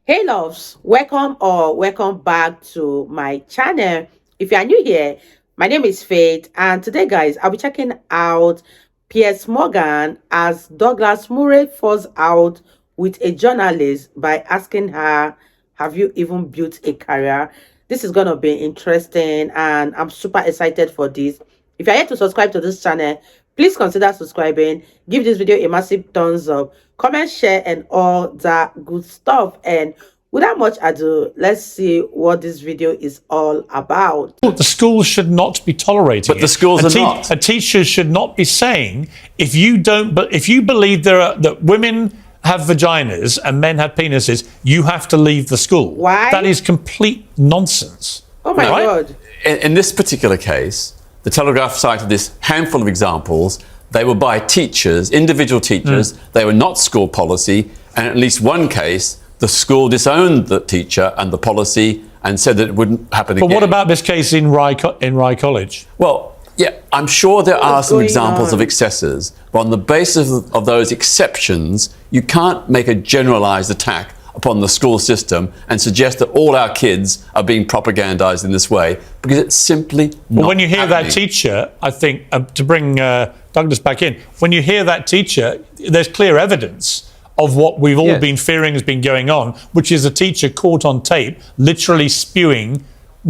Hey loves, welcome back to my channel. If you are new here, my name is Faith, and today guys, I'll be checking out Piers Morgan as Douglas Murray falls out with a journalist by asking her, have you even built a career? This is gonna be interesting and I'm super excited for this. If you're yet to subscribe to this channel, please consider subscribing. Give this video a massive thumbs up, comment, share, and all that good stuff. And without much ado, let's see what this video is all about. The schools should not be tolerating But the schools are not. A teacher should not be saying, if you believe that women have vaginas and men have penises, you have to leave the school. Why? That is complete nonsense. Oh my God. In this particular case, the Telegraph cited this handful of examples. They were by teachers, individual teachers. They were not school policy. And in at least one case, the school disowned the teacher and the policy and said that it wouldn't happen again. But what about this case in Rye College? Well, yeah, I'm sure there are some examples of excesses, but on the basis of those exceptions, you can't make a generalised attack upon the school system and suggest that all our kids are being propagandised in this way, because it's simply not But when you hear happening. that teacher, I think, to bring Douglas back in, when you hear that teacher, there's clear evidence of what we've all been fearing has been going on, which is a teacher caught on tape literally spewing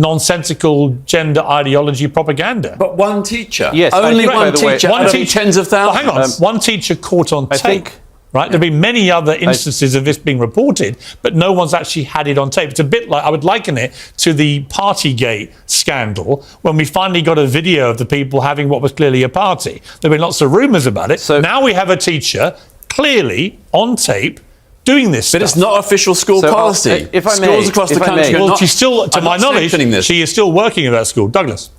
nonsensical gender ideology propaganda. But one teacher. Yes, only by one the way, teacher. one out of teacher- tens of thousands. Well, hang on, one teacher caught on tape. think- Right, there've been many other instances of this being reported, but no one's actually had it on tape. It's a bit like, I would liken it to the Partygate scandal, when we finally got a video of the people having what was clearly a party. There've been lots of rumours about it. So now we have a teacher clearly on tape doing this But stuff. it's not official school So, policy. if I may, Schools across the if I country may. are Well, not, she's still, to are my not knowledge, sanctioning this. she is still working at that school. Douglas.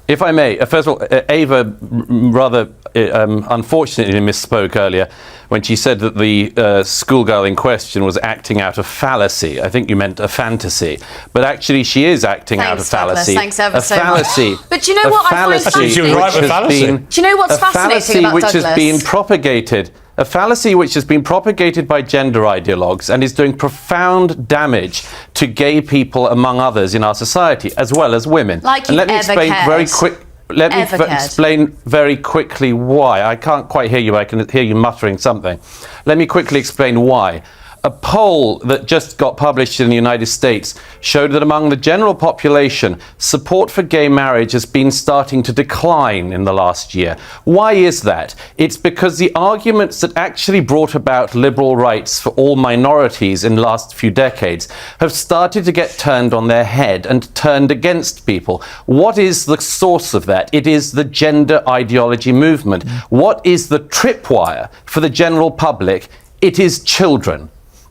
If I may, first of all, Ava rather unfortunately misspoke earlier when she said that the schoolgirl in question was acting out of fallacy. I think you meant a fantasy, but actually she is acting out of fallacy. Thanks ever so much. fallacy. But do you know what I find She was right with fallacy. Do you know what's fascinating about which Douglas? has been propagated. A fallacy which has been propagated by gender ideologues and is doing profound damage to gay people, among others, in our society, as well as women. Like and you let me ever explain cared. very quick. Let me Ever cared. explain very quickly why. I can't quite hear you. I can hear you muttering something. Let me quickly explain why. A poll that just got published in the United States showed that among the general population, support for gay marriage has been starting to decline in the last year. Why is that? It's because the arguments that actually brought about liberal rights for all minorities in the last few decades have started to get turned on their head and turned against people. What is the source of that? It is the gender ideology movement. What is the tripwire for the general public? It is children.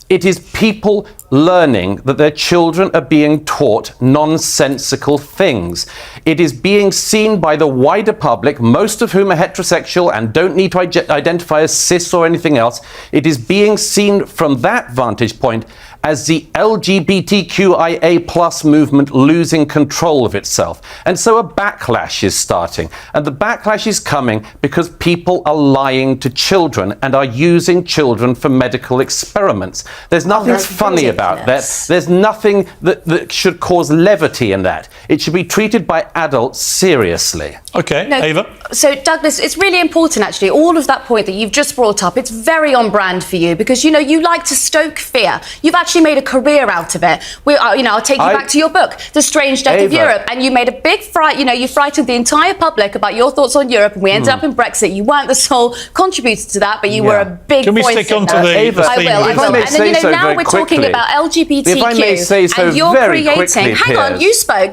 It is people learning that their children are being taught nonsensical things. It is being seen by the wider public, most of whom are heterosexual and don't need to identify as cis or anything else. It is being seen from that vantage point as the LGBTQIA plus movement losing control of itself. And so a backlash is starting. And the backlash is coming because people are lying to children and are using children for medical experiments. There's nothing that's funny about that. ridiculous. There's nothing that should cause levity in that. It should be treated by adults seriously. Okay, No, Ava. So, Douglas, it's really important, actually, all of that point that you've just brought up, it's very on brand for you because, you know, you like to stoke fear. You've actually made a career out of it. I'll take you back to your book, The Strange Death of Ava. Europe, and you made a big fright, you frightened the entire public about your thoughts on Europe, and we ended up in Brexit. You weren't the sole contributor to that, but you were a big Can we voice stick in on to that. the Ava, I theme will, of I this? If I will. may And then, say so now very we're talking quickly. about LGBTQ. If I may say so and you're very creating. quickly, Hang on, Piers.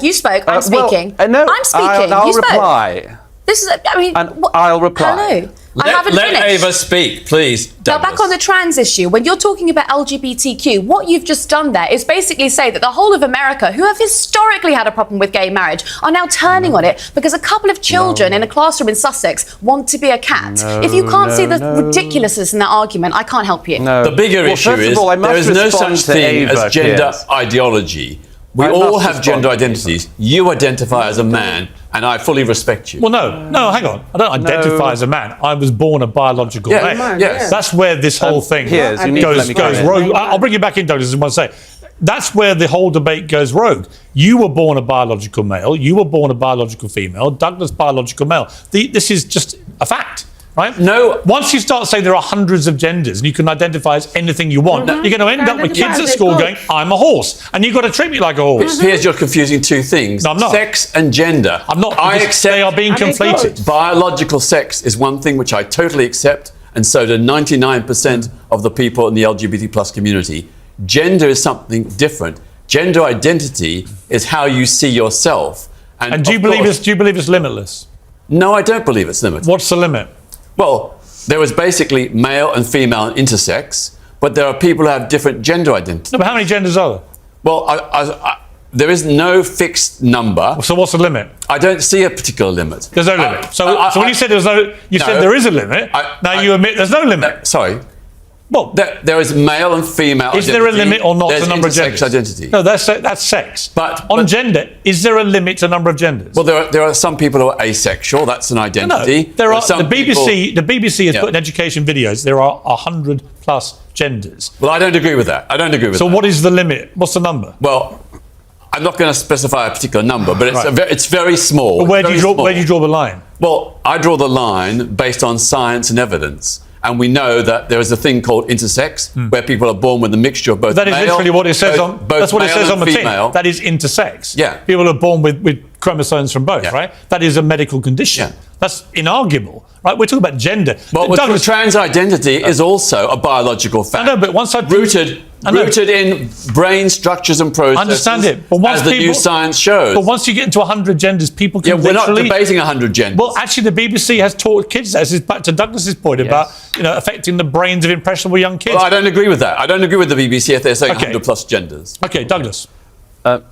You spoke. I'm speaking. No, I'm speaking. I'll You spoke. reply. This is, And I'll reply. Hello. I haven't Let finished. Ava speak, please. Now, Douglas. back on the trans issue, when you're talking about LGBTQ, what you've just done there is basically say that the whole of America, who have historically had a problem with gay marriage, are now turning on it because a couple of children in a classroom in Sussex want to be a cat. If you can't see the ridiculousness in that argument, I can't help you. The bigger issue first of is all, I must there is no respond such to thing Ava, as gender Piers. ideology. We I all must have respond gender to Ava. identities. You identify as a man, and I fully respect you. Well, no, hang on. I don't identify as a man. I was born a biological Yeah, male. yes. That's where this whole thing Piers, you need to goes. let me come in. I'll bring you back in, Douglas, in one second. That's where the whole debate goes rogue. You were born a biological male. You were born a biological female. Douglas, biological male. This is just a fact, right? No. Once you start saying there are hundreds of genders and you can identify as anything you want, you're going to end up with kids at school going, I'm a horse. And you've got to treat me like a horse. Piers, you're confusing two things. No, I'm not. Sex and gender. I'm not. I accept they are being conflated. Biological sex is one thing which I totally accept, and so do 99% of the people in the LGBT plus community. Gender is something different. Gender identity is how you see yourself. And do you believe it's limitless? No, I don't believe it's limitless. What's the limit? Well, there was basically male and female and intersex, but there are people who have different gender identities. No, but how many genders are there? Well, there is no fixed number. So what's the limit? I don't see a particular limit. There's no limit. So when you said said there is a limit. You admit there's no limit. Sorry. Well, there is male and female. Is there a limit or not to the number of genders? Identity. No, that's sex. But on gender, is there a limit to the number of genders? Well, there are some people who are asexual. That's an identity. No, there are some the BBC has put in education videos. There are 100 plus genders. Well, I don't agree with that. I don't agree with that. So what is the limit? What's the number? Well, I'm not going to specify a particular number, but it's very small. But where do you draw the line? Well, I draw the line based on science and evidence. And we know that there is a thing called intersex, where people are born with a mixture of both. That is male, literally what it says that's what it says on the female. tin. That is intersex. Yeah. People are born with chromosomes from both, right? That is a medical condition. Yeah. That's inarguable, right? We're talking about gender. Well, trans identity is also a biological fact. I know, but once rooted in brain structures and processes. I understand it, but once as the new science shows. But once you get into 100 genders, people can we're not debating 100 genders. Well, actually, the BBC has taught kids. This is back to Douglas's point about affecting the brains of impressionable young kids. Well, I don't agree with that. I don't agree with the BBC if they're saying 100 plus genders. Okay, Douglas.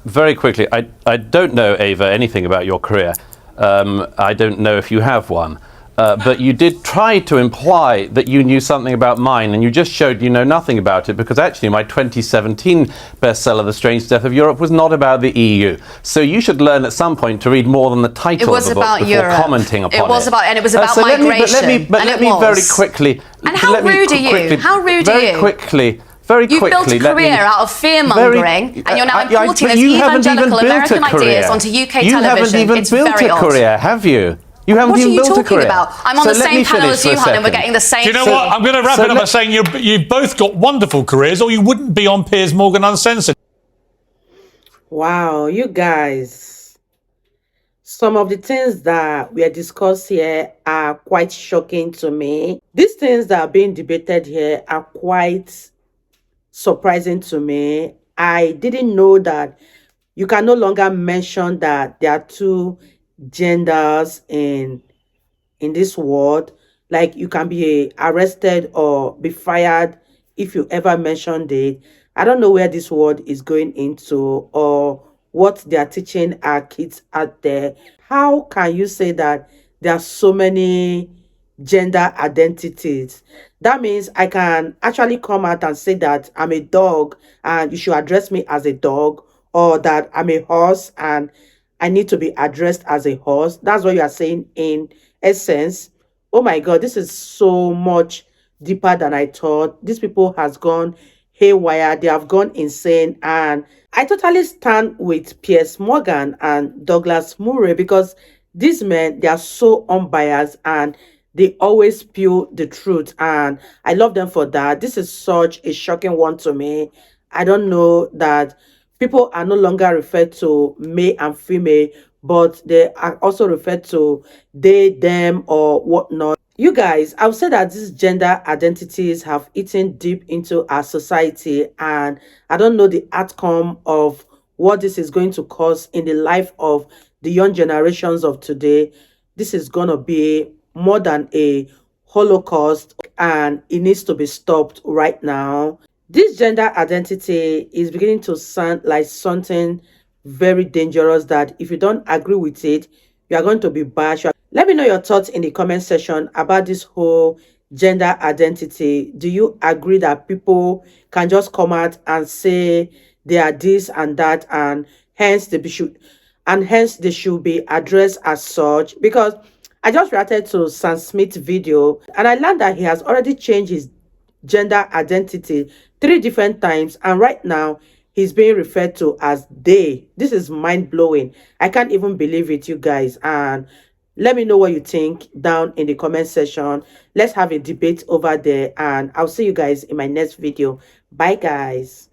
Very quickly, I don't know, Ava, anything about your career. I don't know if you have one. But you did try to imply that you knew something about mine, and you just showed you know nothing about it, because actually my 2017 bestseller, The Strange Death of Europe, was not about the EU. So you should learn at some point to read more than the title of the book before commenting upon it. It was about migration. Let me very quickly. And how rude are you? How rude are you? Very You've quickly, built a career out of fear-mongering, and you're now importing those evangelical American ideas onto UK television. You haven't even built a career, have you? You haven't what even built a career. What are you talking about? I'm on the same panel as you, Hun, and we're getting the same... Do you know what? I'm going to wrap it up by saying you've both got wonderful careers, or you wouldn't be on Piers Morgan Uncensored. Wow, you guys. Some of the things that we are discussing here are quite shocking to me. These things that are being debated here are quite surprising to me. I didn't know that you can no longer mention that there are two genders in this world. Like, you can be arrested or be fired if you ever mentioned it. I don't know where this world is going into or what they are teaching our kids out there. How can you say that there are so many gender identities? That means I can actually come out and say that I'm a dog and you should address me as a dog, or that I'm a horse and I need to be addressed as a horse. That's what you are saying in essence. Oh my God, this is so much deeper than I thought. These people has gone haywire. They have gone insane. And I totally stand with Piers Morgan and Douglas Murray, because these men, they are so unbiased and they always spew the truth. And I love them for that. This is such a shocking one to me. I don't know that people are no longer referred to male and female, but they are also referred to they, them, or whatnot. You guys, I would say that these gender identities have eaten deep into our society, and I don't know the outcome of what this is going to cause in the life of the young generations of today. This is going to be more than a Holocaust, and it needs to be stopped right now. This gender identity is beginning to sound like something very dangerous that if you don't agree with it, you are going to be bashed. Let me know your thoughts in the comment section about this whole gender identity. Do you agree that people can just come out and say they are this and that, and hence they should be addressed as such? Because I just reacted to Sam Smith's video and I learned that he has already changed his gender identity 3 different times, and right now he's being referred to as they. This is mind-blowing. I can't even believe it, you guys. And let me know what you think down in the comment section. Let's have a debate over there, and I'll see you guys in my next video. Bye, guys.